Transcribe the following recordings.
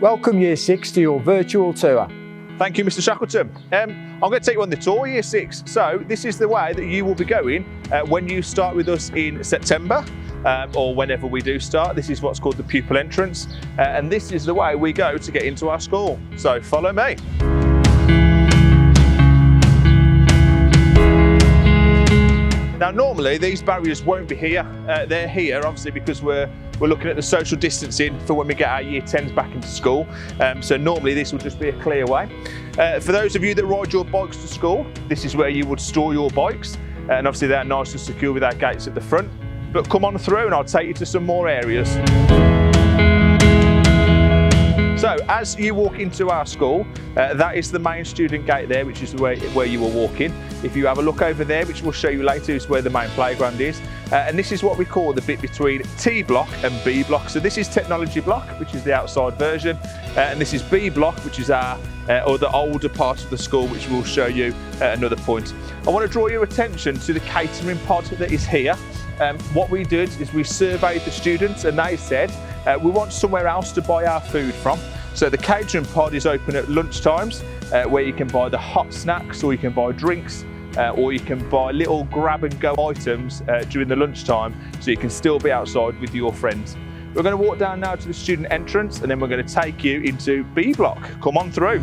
Welcome Year 6 to your virtual tour. Thank you, Mr. Shackleton. I'm going to take you on the tour, Year 6. So this is the way that you will be going when you start with us in September, or whenever we do start. This is what's called the pupil entrance, and this is the way we go to get into our school. So follow me. Now, normally these barriers won't be here. They're here, obviously, because we're looking at the social distancing for when we get our Year 10s back into school. So normally this will just be a clear way. For those of you that ride your bikes to school, this is where you would store your bikes. And obviously they're nice and secure with our gates at the front. But come on through and I'll take you to some more areas. So as you walk into our school, that is the main student gate there, which is where you will walk in. If you have a look over there, which we'll show you later, is where the main playground is. And this is what we call the bit between T block and B block. So this is technology block, which is the outside version. And this is B block, which is our, or the older part of the school, which we'll show you at another point. I want to draw your attention to the catering pod that is here. What we did is we surveyed the students and they said, we want somewhere else to buy our food from. So the catering pod is open at lunch times, where you can buy the hot snacks, or you can buy drinks, or you can buy little grab and go items during the lunchtime, so you can still be outside with your friends. We're going to walk down now to the student entrance, and then we're going to take you into B block. Come on through.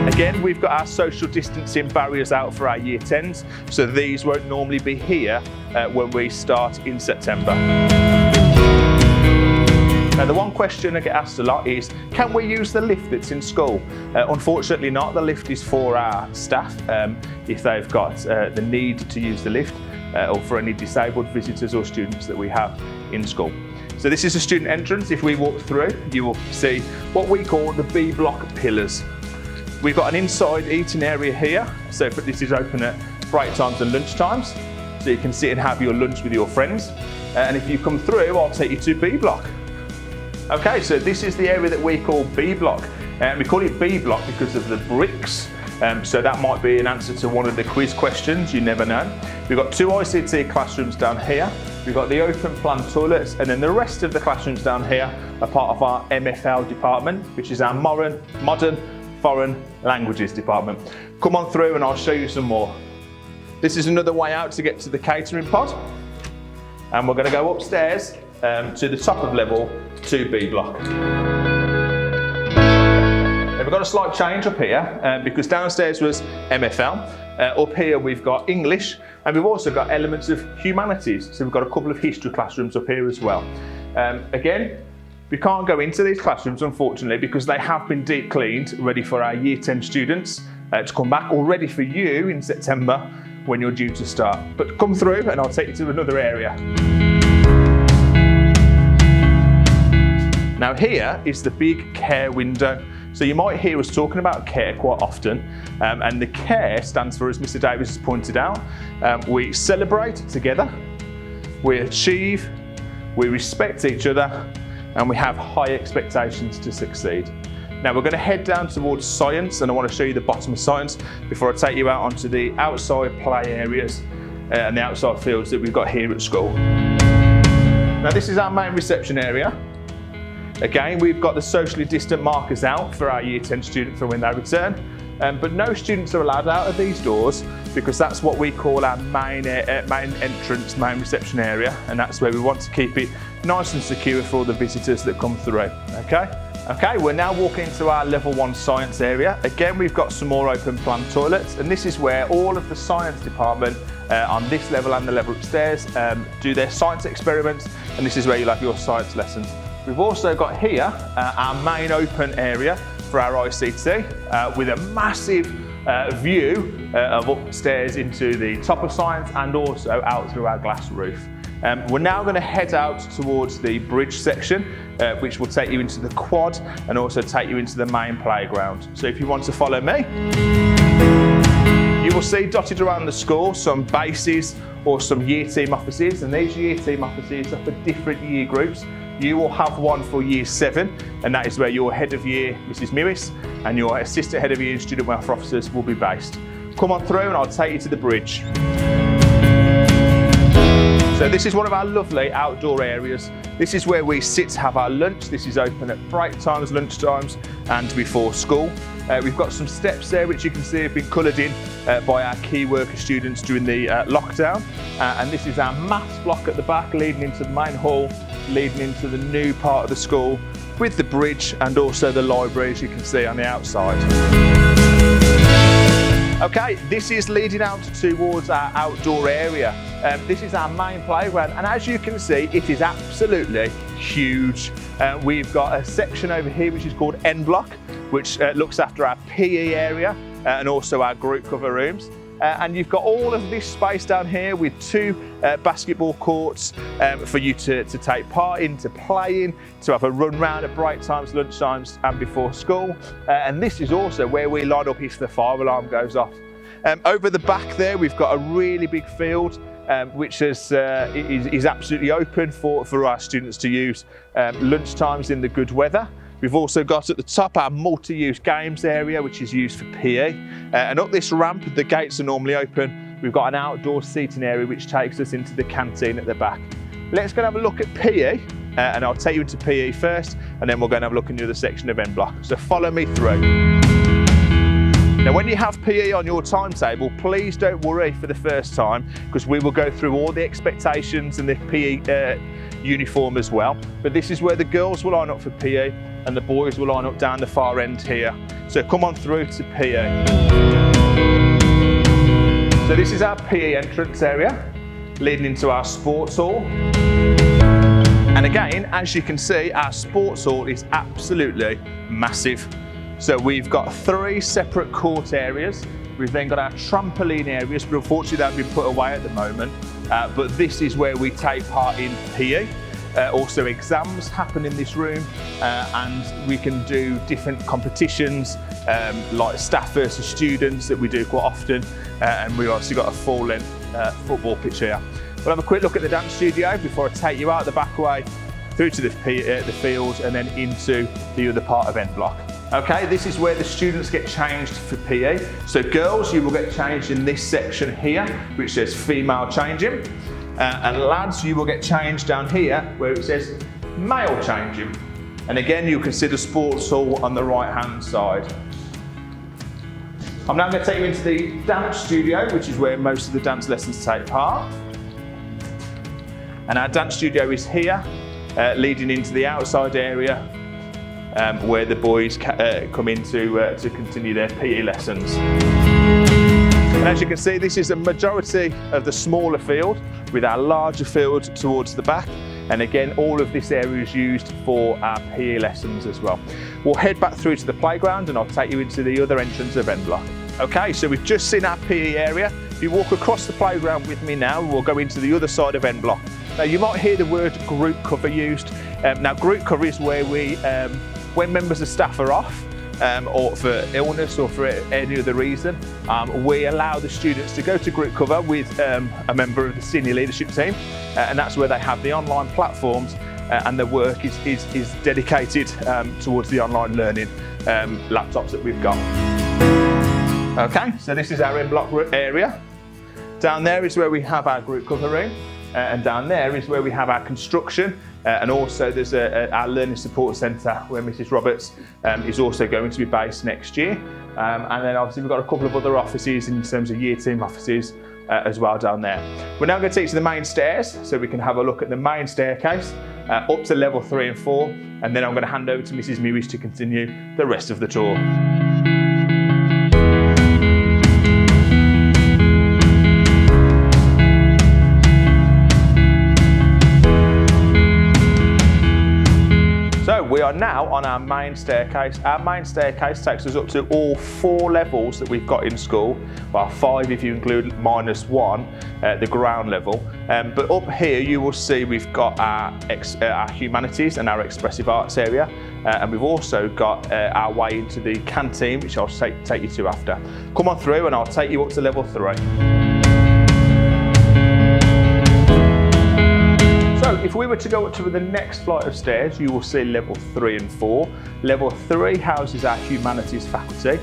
Again, we've got our social distancing barriers out for our Year 10s, so these won't normally be here when we start in September. Now, the one question I get asked a lot is, can we use the lift that's in school? Unfortunately not. The lift is for our staff, if they've got the need to use the lift, or for any disabled visitors or students that we have in school. So this is a student entrance. If we walk through, you will see what we call the B block pillars. We've got an inside eating area here, so this is open at break times and lunch times, so you can sit and have your lunch with your friends. And if you come through, I'll take you to B block. Okay, so this is the area that we call B block. We call it B block because of the bricks. So that might be an answer to one of the quiz questions, you never know. We've got 2 ICT classrooms down here. We've got the open plan toilets, and then the rest of the classrooms down here are part of our MFL department, which is our modern foreign languages department. Come on through and I'll show you some more. This is another way out to get to the catering pod. And we're going to go upstairs to the top of level 2B block. Now we've got a slight change up here because downstairs was MFL. Up here we've got English, and we've also got elements of humanities. So we've got a couple of history classrooms up here as well. Again, we can't go into these classrooms, unfortunately, because they have been deep cleaned, ready for our Year 10 students to come back, all ready for you in September when you're due to start. But come through and I'll take you to another area. Now here is the big care window. So you might hear us talking about care quite often, and the care stands for, as Mr. Davis has pointed out, we celebrate together, we achieve, we respect each other, and we have high expectations to succeed. Now we're going to head down towards science, and I want to show you the bottom of science before I take you out onto the outside play areas and the outside fields that we've got here at school. Now this is our main reception area. Again, we've got the socially distant markers out for our Year 10 students for when they return, but no students are allowed out of these doors because that's what we call our main entrance, main reception area, and that's where we want to keep it nice and secure for all the visitors that come through. Okay, we're now walking into our level 1 science area. Again, we've got some more open plan toilets, and this is where all of the science department on this level and the level upstairs do their science experiments, and this is where you'll have your science lessons. We've also got here our main open area for our ICT with a massive view of upstairs into the top of science and also out through our glass roof. We're now going to head out towards the bridge section, which will take you into the quad and also take you into the main playground. So if you want to follow me, you will see dotted around the school some bases or some year team offices, and these year team offices are for different year groups. You will have one for Year 7, and that is where your head of year, Mrs. Mewis, and your assistant head of year and student welfare officers will be based. Come on through and I'll take you to the bridge. So this is one of our lovely outdoor areas. This is where we sit to have our lunch. This is open at break times, lunch times, and before school. We've got some steps there which you can see have been coloured in by our key worker students during the lockdown. And this is our maths block at the back, leading into the main hall, leading into the new part of the school, with the bridge and also the library, as you can see on the outside. Okay, this is leading out towards our outdoor area. This is our main playground, and as you can see, it is absolutely huge. We've got a section over here which is called N block, which looks after our PE area and also our group cover rooms. And you've got all of this space down here with 2 basketball courts for you to take part in, to play in, to have a run round at break times, lunch times and before school. And this is also where we line up if the fire alarm goes off. Over the back there, we've got a really big field which is absolutely open for our students to use lunch times in the good weather. We've also got at the top our multi-use games area, which is used for PE. And up this ramp, the gates are normally open. We've got an outdoor seating area which takes us into the canteen at the back. Let's go and have a look at PE, and I'll take you into PE first, and then we'll go and have a look in the other section of N block. So follow me through. Now, when you have PE on your timetable, please don't worry for the first time, because we will go through all the expectations and the PE uniform as well. But this is where the girls will line up for PE and the boys will line up down the far end here. So come on through to PE. So this is our PE entrance area, leading into our sports hall. And again, as you can see, our sports hall is absolutely massive. So we've got 3 separate court areas. We've then got our trampoline areas, but unfortunately they've been put away at the moment. But this is where we take part in PE. Also exams happen in this room, and we can do different competitions like staff versus students that we do quite often, and we've also got a full-length football pitch here. We'll have a quick look at the dance studio before I take you out the back way through to the field and then into the other part of N block. Okay, this is where the students get changed for PE. So girls, you will get changed in this section here, which says female changing. And lads, you will get changed down here where it says male changing. And again, you can see the sports hall on the right hand side. I'm now going to take you into the dance studio, which is where most of the dance lessons take part. And our dance studio is here, leading into the outside area where the boys come in to continue their PE lessons. And as you can see, this is a majority of the smaller field, with our larger field towards the back. And again, all of this area is used for our PE lessons as well. We'll head back through to the playground and I'll take you into the other entrance of N block. Okay, so we've just seen our PE area. If you walk across the playground with me now, we'll go into the other side of N block. Now, you might hear the word group cover used. Now, group cover is where we, when members of staff are off, or for illness or for any other reason, we allow the students to go to group cover with a member of the senior leadership team, and that's where they have the online platforms and the work is dedicated towards the online learning laptops that we've got. Okay, so this is our N block area. Down there is where we have our group cover room, and down there is where we have our construction. And also there's our Learning Support Centre where Mrs Roberts is also going to be based next year. And then obviously we've got a couple of other offices in terms of year team offices as well down there. We're now going to take you to the main stairs so we can have a look at the main staircase up to level 3 and 4. And then I'm going to hand over to Mrs Mewis to continue the rest of the tour. So we are now on our main staircase. Our main staircase takes us up to all 4 levels that we've got in school. Well, 5 if you include -1, the ground level. But up here you will see we've got our humanities and our expressive arts area. And we've also got our way into the canteen, which I'll take you to after. Come on through and I'll take you up to level 3. So if we were to go up to the next flight of stairs, you will see level 3 and 4. Level 3 houses our humanities faculty,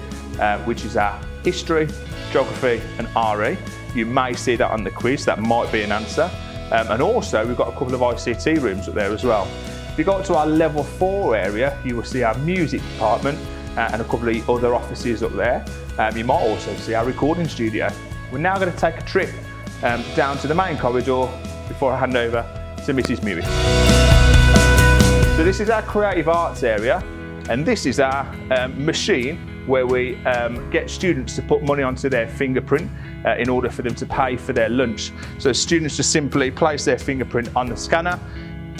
which is our history, geography and RE. You may see that on the quiz, that might be an answer. And also we've got a couple of ICT rooms up there as well. If you go up to our level 4 area, you will see our music department and a couple of other offices up there. You might also see our recording studio. We're now going to take a trip down to the main corridor before I hand over to Mrs. Mewis. So this is our creative arts area, and this is our machine where we get students to put money onto their fingerprint in order for them to pay for their lunch. So students just simply place their fingerprint on the scanner,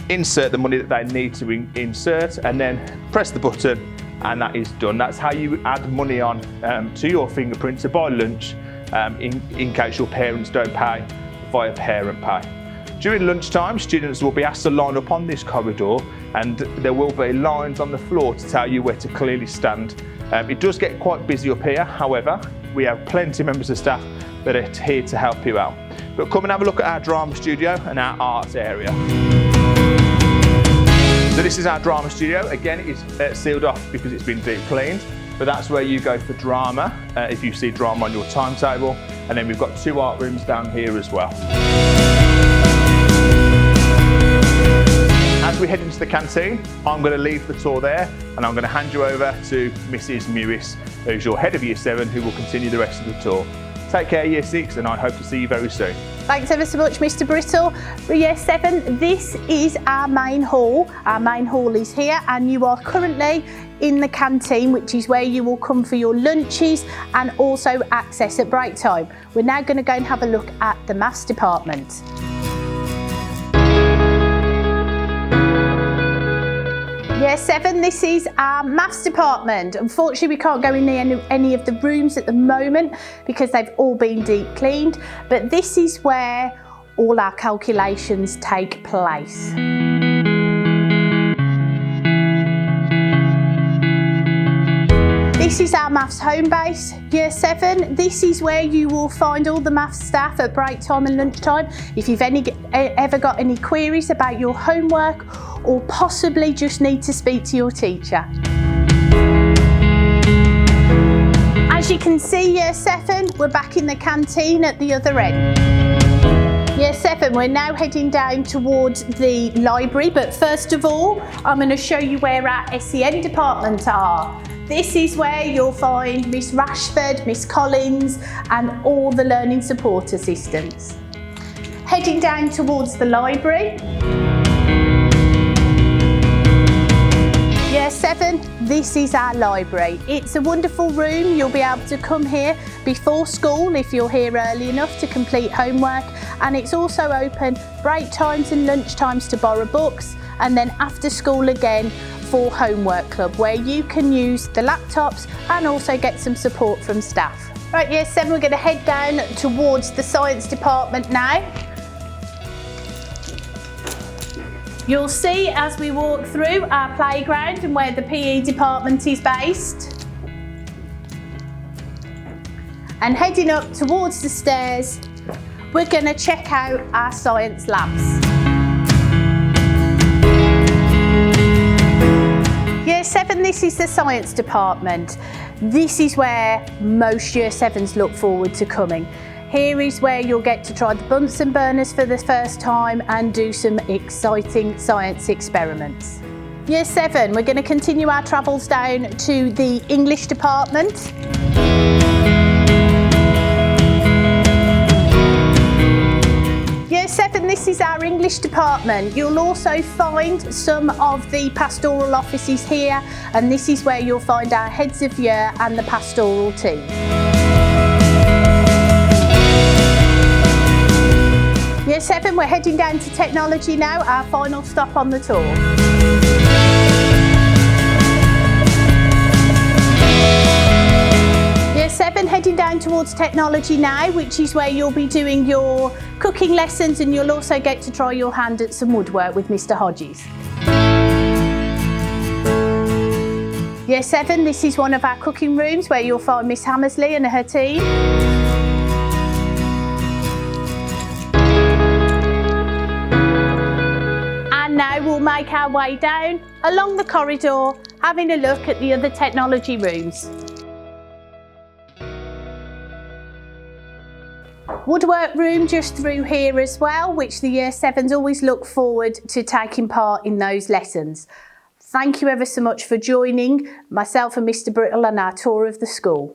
insert the money that they need to insert, and then press the button, and that is done. That's how you add money on to your fingerprint to buy lunch in case your parents don't pay via parent pay. During lunchtime, students will be asked to line up on this corridor, and there will be lines on the floor to tell you where to clearly stand. It does get quite busy up here, however, we have plenty of members of staff that are here to help you out. But come and have a look at our drama studio and our arts area. So this is our drama studio. Again, it's sealed off because it's been deep cleaned, but that's where you go for drama, if you see drama on your timetable. And then we've got 2 art rooms down here as well. As we head into the canteen, I'm going to leave the tour there, and I'm going to hand you over to Mrs. Mewis, who's your head of Year 7, who will continue the rest of the tour. Take care, Year 6, and I hope to see you very soon. Thanks ever so much, Mr. Brittle. For Year 7, this is our main hall. Our main hall is here, and you are currently in the canteen, which is where you will come for your lunches and also access at break time. We're now going to go and have a look at the maths department. Year 7, this is our maths department. Unfortunately, we can't go in any of the rooms at the moment because they've all been deep cleaned, but this is where all our calculations take place. This is our maths home base, Year 7. This is where you will find all the maths staff at break time and lunchtime. If you've ever got any queries about your homework, or possibly just need to speak to your teacher. As you can see, Year 7, we're back in the canteen at the other end. Year 7, we're now heading down towards the library, but first of all, I'm going to show you where our SEN department are. This is where you'll find Miss Rashford, Miss Collins, and all the learning support assistants. Heading down towards the library. Year 7, this is our library. It's a wonderful room. You'll be able to come here before school if you're here early enough to complete homework, and it's also open break times and lunch times to borrow books, and then after school again for homework club, where you can use the laptops and also get some support from staff. Right, Year 7, we're going to head down towards the science department now. You'll see as we walk through our playground and where the PE department is based. And heading up towards the stairs, we're going to check out our science labs. Year 7, this is the science department. This is where most Year 7s look forward to coming. Here is where you'll get to try the Bunsen burners for the first time and do some exciting science experiments. Year 7, we're going to continue our travels down to the English department. Year 7, this is our English department. You'll also find some of the pastoral offices here, and this is where you'll find our heads of year and the pastoral team. Year 7, we're heading down to technology now, our final stop on the tour. Year 7, heading down towards technology now, which is where you'll be doing your cooking lessons, and you'll also get to try your hand at some woodwork with Mr. Hodges. Year 7, this is one of our cooking rooms where you'll find Miss Hammersley and her team. Now we'll make our way down along the corridor, having a look at the other technology rooms. Woodwork room just through here as well, which the Year 7s always look forward to taking part in those lessons. Thank you ever so much for joining myself and Mr. Brittle on our tour of the school.